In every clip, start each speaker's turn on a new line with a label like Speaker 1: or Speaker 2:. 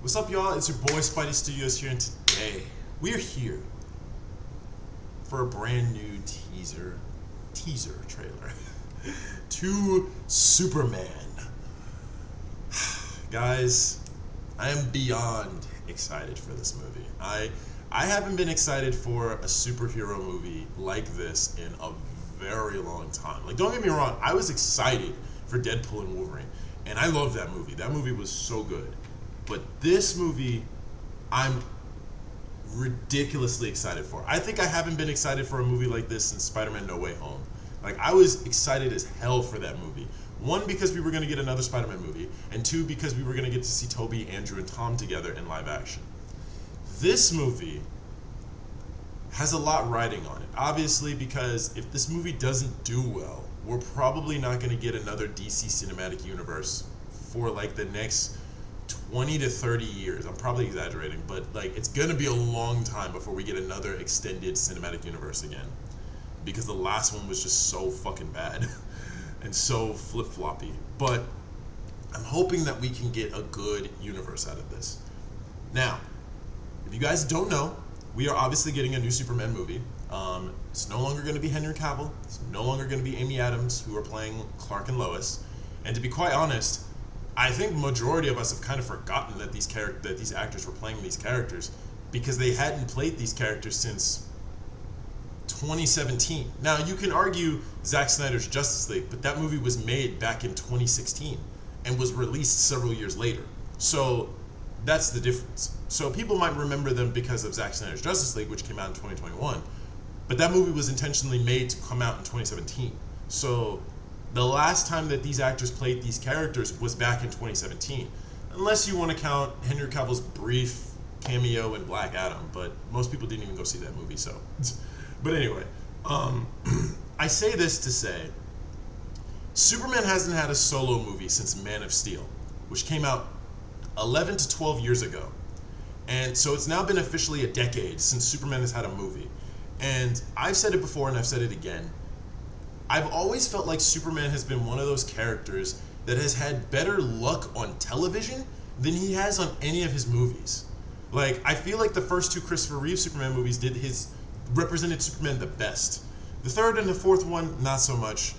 Speaker 1: What's up, y'all? It's your boy Spidey Studios here, and today we're here for a brand new teaser trailer to Superman. Guys, I am beyond excited for this movie. I haven't been excited for a superhero movie like this in a very long time. Like, don't get me wrong, I was excited for Deadpool and Wolverine, and I love that movie. That movie was so good. But this movie, I'm ridiculously excited for. I think I haven't been excited for a movie like this since Spider-Man No Way Home. Like, I was excited as hell for that movie. One, because we were going to get another Spider-Man movie, and two, because we were going to get to see Tobey, Andrew, and Tom together in live action. This movie has a lot riding on it. Obviously, because if this movie doesn't do well, we're probably not going to get another DC Cinematic Universe for like the next 20 to 30 years. I'm probably exaggerating, but like it's gonna be a long time before we get another extended cinematic universe again, because the last one was just so fucking bad and so flip-floppy. But I'm hoping that we can get a good universe out of this. Now, if you guys don't know, we are obviously getting a new Superman movie. It's no longer going to be Henry Cavill. It's no longer going to be Amy Adams, who are playing Clark and Lois. And to be quite honest, I think majority of us have kind of forgotten that these actors were playing these characters, because they hadn't played these characters since 2017. Now, you can argue Zack Snyder's Justice League, but that movie was made back in 2016 and was released several years later. So that's the difference. So people might remember them because of Zack Snyder's Justice League, which came out in 2021, but that movie was intentionally made to come out in 2017. So the last time that these actors played these characters was back in 2017, unless you want to count Henry Cavill's brief cameo in Black Adam, but most people didn't even go see that movie, so. But anyway, I say this to say, Superman hasn't had a solo movie since Man of Steel, which came out 11 to 12 years ago. And so it's now been officially a decade since Superman has had a movie. And I've said it before and I've said it again. I've always felt like Superman has been one of those characters that has had better luck on television than he has on any of his movies. Like, I feel like the first two Christopher Reeve Superman movies represented Superman the best. The third and the fourth one, not so much.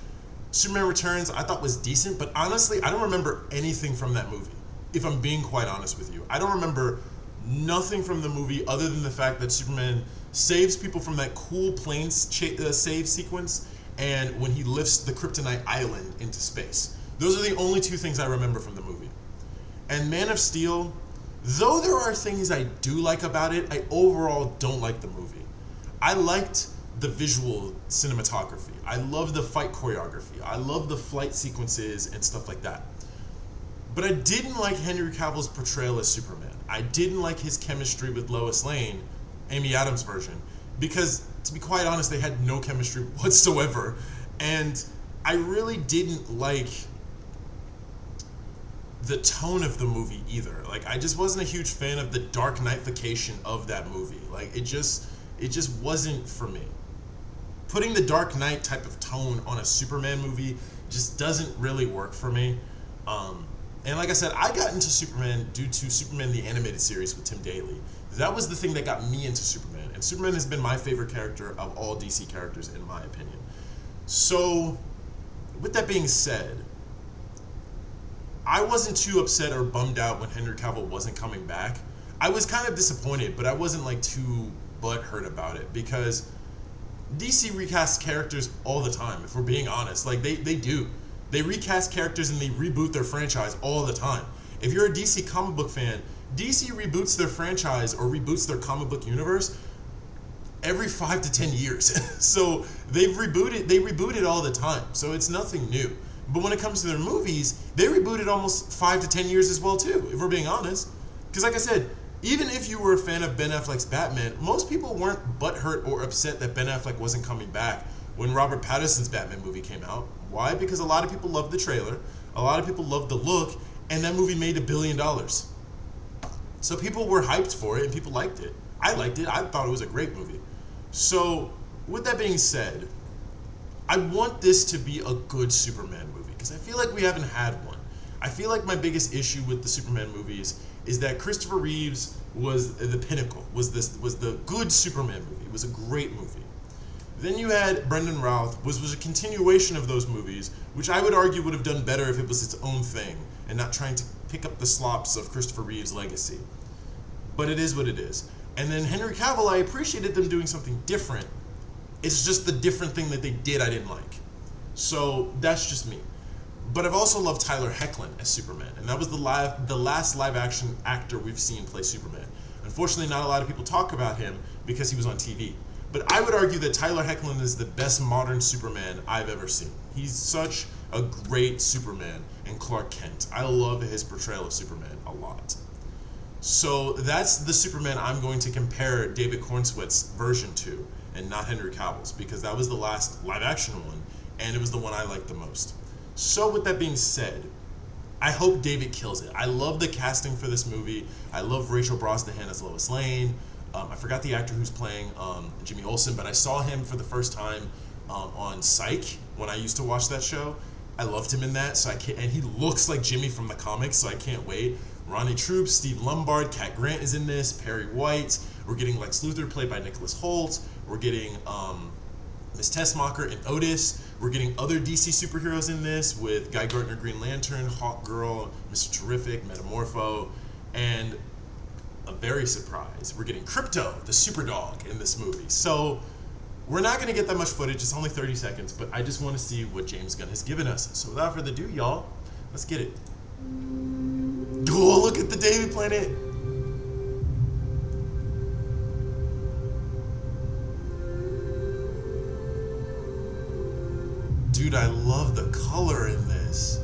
Speaker 1: Superman Returns, I thought was decent, but honestly, I don't remember anything from that movie, if I'm being quite honest with you. I don't remember nothing from the movie other than the fact that Superman saves people from that cool plane save sequence, and when he lifts the Kryptonite island into space. Those are the only two things I remember from the movie. And Man of Steel, though there are things I do like about it, I overall don't like the movie. I liked the visual cinematography. I love the fight choreography. I love the flight sequences and stuff like that. But I didn't like Henry Cavill's portrayal as Superman. I didn't like his chemistry with Lois Lane, Amy Adams' version, because, to be quite honest, they had no chemistry whatsoever. And I really didn't like the tone of the movie either. Like, I just wasn't a huge fan of the Dark Knight-fication of that movie. Like, it just wasn't for me. Putting the Dark Knight type of tone on a Superman movie just doesn't really work for me. And like I said, I got into Superman due to Superman the Animated Series with Tim Daly. That was the thing that got me into Superman. And Superman has been my favorite character of all DC characters, in my opinion. So, with that being said, I wasn't too upset or bummed out when Henry Cavill wasn't coming back. I was kind of disappointed, but I wasn't like too butthurt about it, because DC recasts characters all the time, if we're being honest. Like, they do. They recast characters and they reboot their franchise all the time. If you're a DC comic book fan, DC reboots their franchise or reboots their comic book universe every 5 to 10 years. So they reboot it all the time. So it's nothing new. But when it comes to their movies, they reboot it almost 5 to 10 years as well too, if we're being honest. Because like I said, even if you were a fan of Ben Affleck's Batman, most people weren't butthurt or upset that Ben Affleck wasn't coming back when Robert Pattinson's Batman movie came out. Why? Because a lot of people loved the trailer, a lot of people loved the look, and that movie made $1 billion. So people were hyped for it and people liked it. I liked it. I thought it was a great movie. So with that being said, I want this to be a good Superman movie, because I feel like we haven't had one. I feel like my biggest issue with the Superman movies is that Christopher Reeves was the pinnacle, was the good Superman movie. It was a great movie. Then you had Brendan Routh, which was a continuation of those movies, which I would argue would have done better if it was its own thing and not trying to pick up the slops of Christopher Reeve's legacy. But it is what it is. And then Henry Cavill, I appreciated them doing something different. It's just the different thing that they did I didn't like. So that's just me. But I've also loved Tyler Hoechlin as Superman, and that was the last live-action actor we've seen play Superman. Unfortunately, not a lot of people talk about him because he was on TV. But I would argue that Tyler Hoechlin is the best modern Superman I've ever seen. He's such a great Superman and Clark Kent. I love his portrayal of Superman a lot. So that's the Superman I'm going to compare David Cornsweet's version to, and not Henry Cavill's, because that was the last live-action one, and it was the one I liked the most. So with that being said, I hope David kills it. I love the casting for this movie. I love Rachel Brosnahan as Lois Lane. I forgot the actor who's playing Jimmy Olsen, but I saw him for the first time on Psych when I used to watch that show. I loved him in that, and he looks like Jimmy from the comics, so I can't wait. Ronnie Troop, Steve Lombard, Cat Grant is in this, Perry White. We're getting Lex Luthor played by Nicholas Hoult. We're getting Miss Tessmacher and Otis. We're getting other DC superheroes in this with Guy Gardner Green Lantern, Hawkgirl, Mr. Terrific, Metamorpho, and a very surprise, we're getting Krypto, the Superdog, in this movie. So we're not going to get that much footage, it's only 30 seconds, but I just want to see what James Gunn has given us. So without further ado, y'all, let's get it. Oh, look at the Daily Planet. Dude, I love the color in this.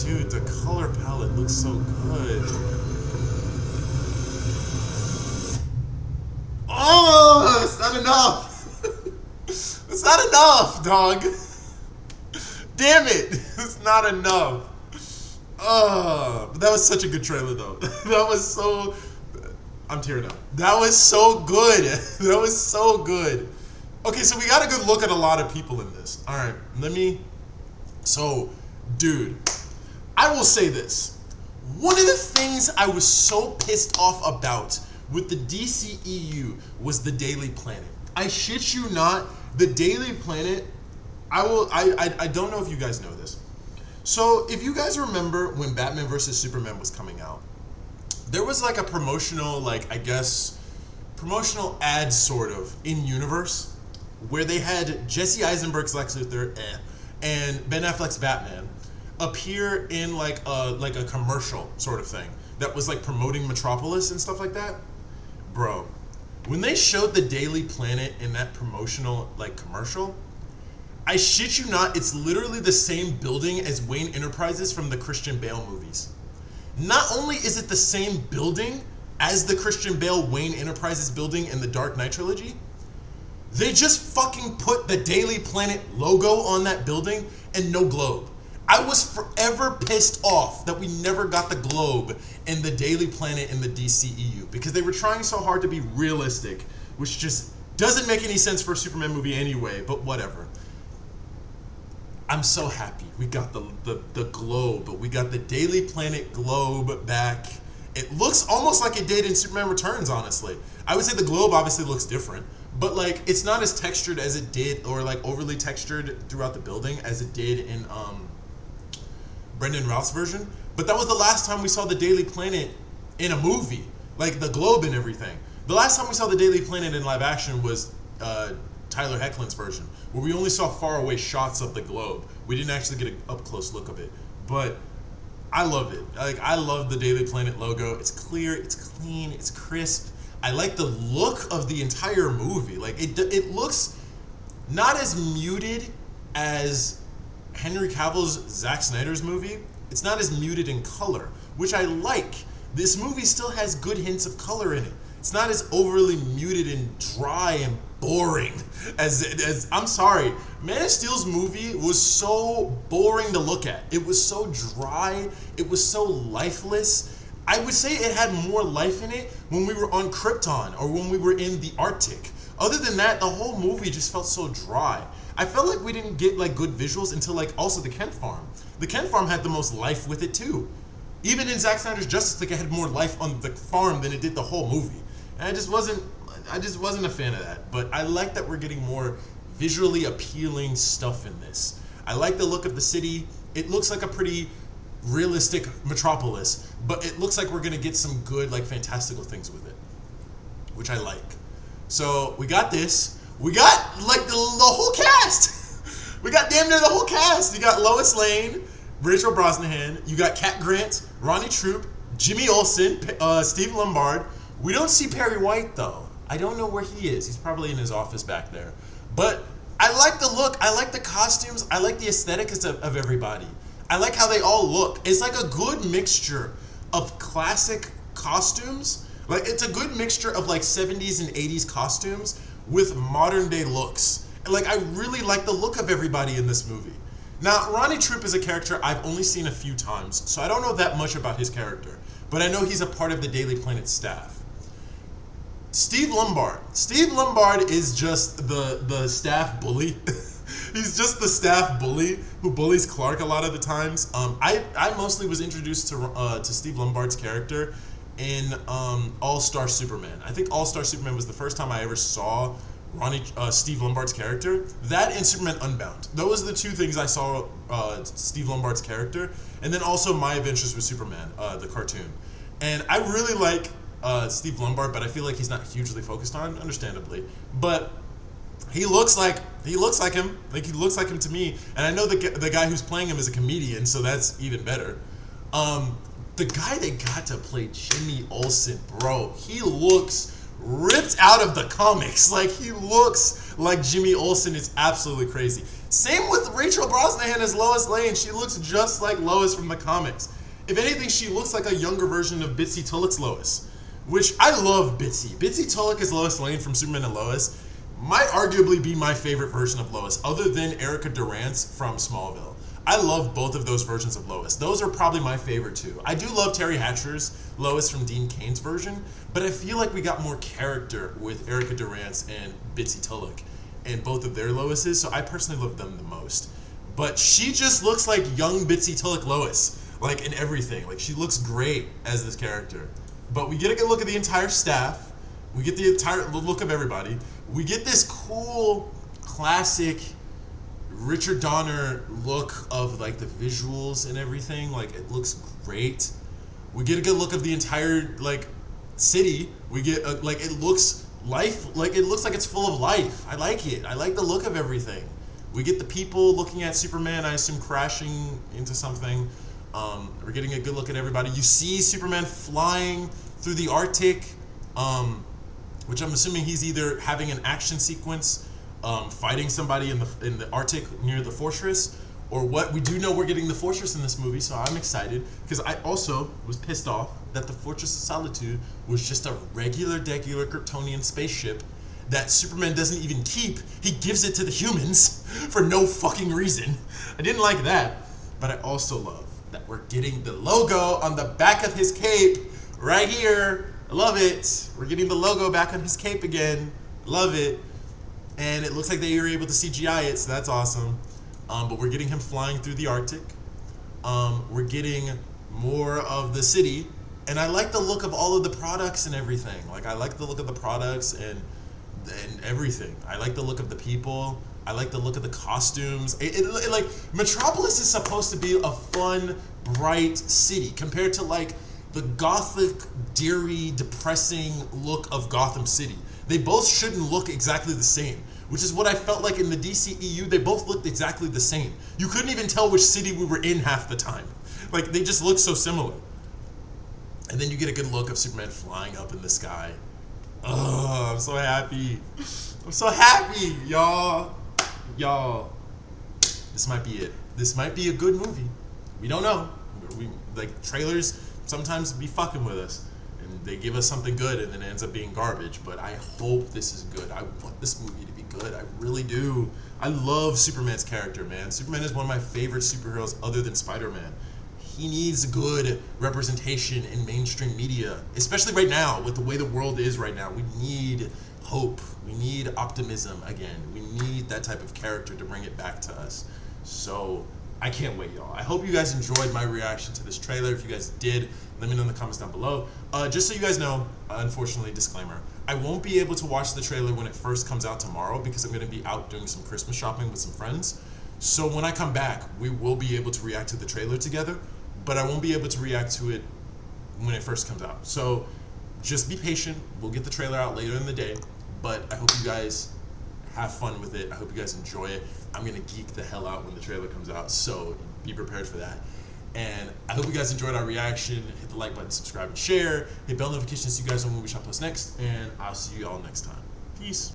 Speaker 1: Dude, the color palette looks so good. Oh, it's not enough. It's not enough, dog. Damn it. It's not enough. But that was such a good trailer, though. That was so... I'm tearing up. That was so good. That was so good. Okay, so we got a good look at a lot of people in this. All right, So, dude, I will say this. One of the things I was so pissed off about with the DCEU was the Daily Planet. I shit you not, the Daily Planet, I don't know if you guys know this. So, if you guys remember when Batman vs. Superman was coming out, there was like a promotional, promotional ad sort of in universe where they had Jesse Eisenberg's Lex Luthor and Ben Affleck's Batman appear in like a commercial sort of thing that was like promoting Metropolis and stuff like that. Bro, when they showed the Daily Planet in that promotional commercial, I shit you not, it's literally the same building as Wayne Enterprises from the Christian Bale movies. Not only is it the same building as the Christian Bale Wayne Enterprises building in the Dark Knight trilogy, they just fucking put the Daily Planet logo on that building and no globe. I was forever pissed off that we never got the globe in the Daily Planet in the DCEU because they were trying so hard to be realistic, which just doesn't make any sense for a Superman movie anyway, but whatever. I'm so happy we got the globe. We got the Daily Planet globe back. It looks almost like it did in Superman Returns, honestly. I would say the globe obviously looks different, but it's not as textured as it did, or overly textured throughout the building as it did in Brendan Routh's version. But that was the last time we saw the Daily Planet in a movie, like the globe and everything. The last time we saw the Daily Planet in live action was Tyler Hoechlin's version, where we only saw far away shots of the globe. We didn't actually get an up close look of it, but I love it. I love the Daily Planet logo. It's clear, it's clean, it's crisp. I like the look of the entire movie. It looks not as muted as Henry Cavill's Zack Snyder's movie. It's not as muted in color, which I like. This movie still has good hints of color in it. It's not as overly muted and dry and boring as I'm sorry, Man of Steel's movie was so boring to look at. It was so dry, it was so lifeless. I would say it had more life in it when we were on Krypton or when we were in the Arctic. Other than that, the whole movie just felt so dry. I felt like we didn't get like good visuals until like also the Kent farm. The Kent farm had the most life with it too. Even in Zack Snyder's Justice League, it had more life on the farm than it did the whole movie. And I just wasn't a fan of that. But I like that we're getting more visually appealing stuff in this. I like the look of the city. It looks like a pretty realistic metropolis, but it looks like we're gonna get some good, like, fantastical things with it, which I like. So we got this. We got like the whole cast. We got damn near the whole cast. You got Lois Lane, Rachel Brosnahan. You got Cat Grant, Ronnie Troop, Jimmy Olsen, Steve Lombard. We don't see Perry White though. I don't know where he is. He's probably in his office back there. But I like the look. I like the costumes. I like the aesthetics of everybody. I like how they all look. It's like a good mixture of classic costumes. Like, it's a good mixture of like 70s and 80s costumes with modern day looks. Like, I really like the look of everybody in this movie. Now, Ronnie Troop is a character I've only seen a few times, so I don't know that much about his character. But I know he's a part of the Daily Planet staff. Steve Lombard. Steve Lombard is just the staff bully. He's just the staff bully who bullies Clark a lot of the times. I mostly was introduced to Steve Lombard's character in All-Star Superman. I think All-Star Superman was the first time I ever saw Steve Lombard's character. That and Superman Unbound. Those are the two things I saw Steve Lombard's character. And then also My Adventures with Superman, the cartoon. And I really like Steve Lombard, but I feel like he's not hugely focused on, understandably. But he looks like him. Like, he looks like him to me. And I know the guy who's playing him is a comedian, so that's even better. The guy they got to play Jimmy Olsen, bro, he looks ripped out of the comics. Like, he looks like Jimmy Olsen. It's absolutely crazy. Same with Rachel Brosnahan as Lois Lane. She looks just like Lois from the comics. If anything, she looks like a younger version of Bitsy Tulloch's Lois, which I love Bitsy. Bitsy Tulloch as Lois Lane from Superman and Lois might arguably be my favorite version of Lois, other than Erica Durance from Smallville. I love both of those versions of Lois. Those are probably my favorite too. I do love Terry Hatcher's Lois from Dean Cain's version, but I feel like we got more character with Erica Durance and Bitsy Tulloch and both of their Loises, so I personally love them the most. But she just looks like young Bitsy Tulloch Lois, like, in everything. Like, she looks great as this character. But we get a good look at the entire staff. We get the entire look of everybody. We get this cool, classic Richard Donner look of, like, the visuals and everything. Like, it looks great. We get a good look of the entire, like, city. We get like, it looks like it's full of life. I like it. I like the look of everything. We get the people looking at Superman, I assume, crashing into something. We're getting a good look at everybody. You see Superman flying through the Arctic, which I'm assuming he's either having an action sequence, fighting somebody in the Arctic near the fortress, or what. We do know we're getting the fortress in this movie, so I'm excited, because I also was pissed off that the Fortress of Solitude was just a regular Kryptonian spaceship that Superman doesn't even keep. He gives it to the humans for no fucking reason. I didn't like that, but I also love that we're getting the logo on the back of his cape right here. I love it. We're getting the logo back on his cape again. Love it. And it looks like they were able to CGI it, so that's awesome. But we're getting him flying through the Arctic. We're getting more of the city. And I like the look of all of the products and everything. Like, I like the look of the products and everything. I like the look of the people. I like the look of the costumes. It like, Metropolis is supposed to be a fun, bright city compared to, like, the gothic, dreary, depressing look of Gotham City. They both shouldn't look exactly the same, which is what I felt like in the DCEU. They both looked exactly the same. You couldn't even tell which city we were in half the time. Like, they just looked so similar. And then you get a good look of Superman flying up in the sky. Oh, I'm so happy. I'm so happy, y'all. Y'all. This might be it. This might be a good movie. We don't know. Like, trailers sometimes be fucking with us. And they give us something good and then it ends up being garbage. But I hope this is good. I want this movie to be good. I really do. I love Superman's character, man. Superman is one of my favorite superheroes other than Spider-Man. He needs good representation in mainstream media, especially right now with the way the world is right now. We need hope. We need optimism again. We need that type of character to bring it back to us. So I can't wait, y'all. I hope you guys enjoyed my reaction to this trailer. If you guys did, let me know in the comments down below. Just so you guys know, unfortunately, disclaimer, I won't be able to watch the trailer when it first comes out tomorrow because I'm going to be out doing some Christmas shopping with some friends. So when I come back, we will be able to react to the trailer together, but I won't be able to react to it when it first comes out. So just be patient. We'll get the trailer out later in the day, but I hope you guys have fun with it. I hope you guys enjoy it. I'm gonna geek the hell out when the trailer comes out, so be prepared for that. And I hope you guys enjoyed our reaction. Hit the like button, subscribe, and share. Hit bell notifications so you guys know when we shall post next, and I'll see you all next time. Peace.